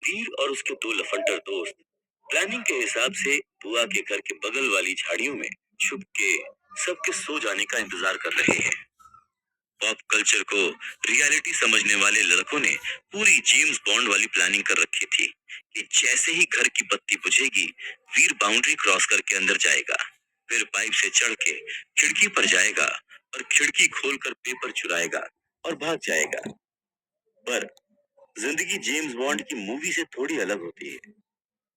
वीर और उसके दो लफंडर दोस्त प्लानिंग के हिसाब से बुआ के घर के बगल वाली झाड़ियों में छुप के सबके सो जाने का इंतजार कर रहे हैं। पॉप कल्चर को रियलिटी समझने वाले लड़कों ने पूरी जेम्स बॉन्ड वाली प्लानिंग कर रखी थी कि जैसे ही घर की बत्ती बुझेगी, वीर बाउंड्री क्रॉस करके अंदर जाएगा, फिर पाइप से चढ़ के खिड़की पर जाएगा और खिड़की खोलकर पेपर चुराएगा और भाग जाएगा। पर जिंदगी जेम्स बॉन्ड की मूवी से थोड़ी अलग होती है।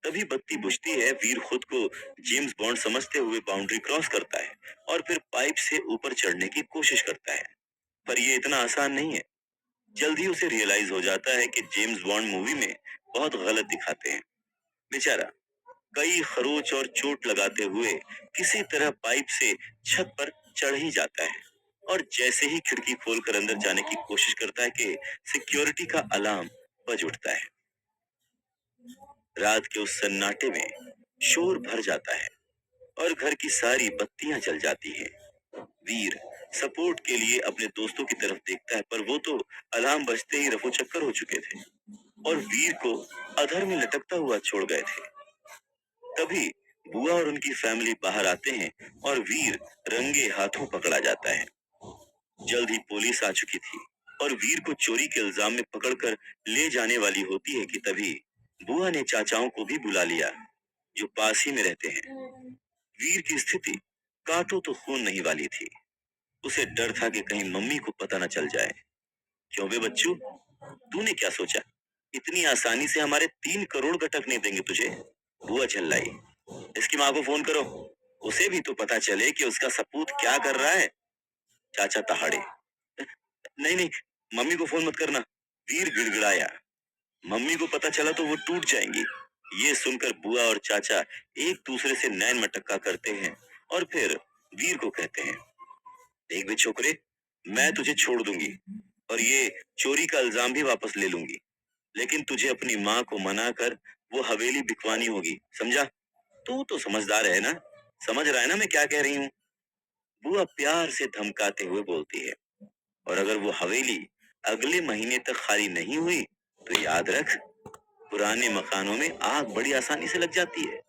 तभी बत्ती बुझती है, वीर खुद को जेम्स बॉन्ड समझते हुए बाउंड्री क्रॉस करता है और फिर पाइप से ऊपर चढ़ने की कोशिश करता है। पर ये इतना आसान नहीं है। जल्द ही उसे रियलाइज हो जाता है कि जेम्स बॉन्ड मूवी में बहुत गलत दिखाते हैं। बेचारा कई खरोच और चोट लगाते हुए किसी तरह पाइप से छत पर चढ़ ही जाता है और जैसे ही खिड़की खोलकर अंदर जाने की कोशिश करता है कि सिक्योरिटी का अलार्म बज उठता है। रात के उस सन्नाटे में शोर भर जाता है और घर की सारी बत्तियां जल जाती हैं। वीर सपोर्ट के लिए अपने दोस्तों की तरफ देखता है, पर वो तो अलार्म बजते ही रफो चक्कर हो चुके थे और वीर को अधर में लटकता हुआ छोड़ गए थे। तभी बुआ और उनकी फैमिली बाहर आते हैं और वीर रंगे हाथों पकड़ा जाता है। जल्द ही पुलिस आ चुकी थी और वीर को चोरी के इल्जाम में पकड़कर ले जाने वाली होती है कि तभी बुआ ने चाचाओं को भी बुला लिया, जो पास ही में रहते हैं। वीर की स्थिति काटो तो खून नहीं वाली थी। उसे डर था कि कहीं मम्मी को पता न चल जाए। क्यों बे बच्चू, तूने क्या सोचा? इतनी आसानी से हमारे 3 करोड़ का टक नहीं देंगे तुझे? बुआ चिल्लाई। इसकी माँ को फोन करो, उसे भी तो पता चले कि उसका सपूत क्या कर रहा है। चाचा तहाड़े। नहीं नहीं, मम्मी को फोन मत करना, वीर गिड़गिड़ाया। मम्मी को पता चला तो वो टूट जाएंगी। ये सुनकर बुआ और चाचा एक दूसरे से नैन मटक्का करते हैं और फिर वीर को कहते हैं, देख बे छोकरे, मैं तुझे छोड़ दूंगी और ये चोरी का इल्जाम भी वापस ले लूंगी, लेकिन तुझे अपनी माँ को मना कर वो हवेली बिकवानी होगी, समझा? तू तो समझदार है ना, समझ रहा है ना मैं क्या कह रही हूँ? बुआ प्यार से धमकाते हुए बोलती है, और अगर वो हवेली अगले महीने तक खाली नहीं हुई तो याद रख, पुराने मकानों में आग बड़ी आसानी से लग जाती है।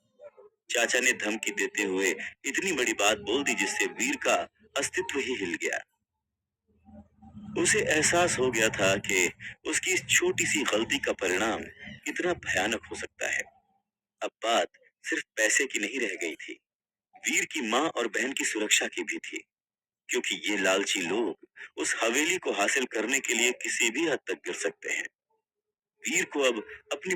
चाचा ने धमकी देते हुए इतनी बड़ी बात बोल दी जिससे वीर का अस्तित्व ही हिल गया। उसे एहसास हो गया था कि उसकी इस छोटी सी गलती का परिणाम कितना भयानक हो सकता है। अब बात सिर्फ पैसे की नहीं रह गई थी, वीर की माँ और बहन की सुरक्षा की भी थी, क्योंकि ये लालची लोग उस हवेली को हासिल करने के लिए किसी भी हद तक गिर सकते हैं। वीर को अब अपनी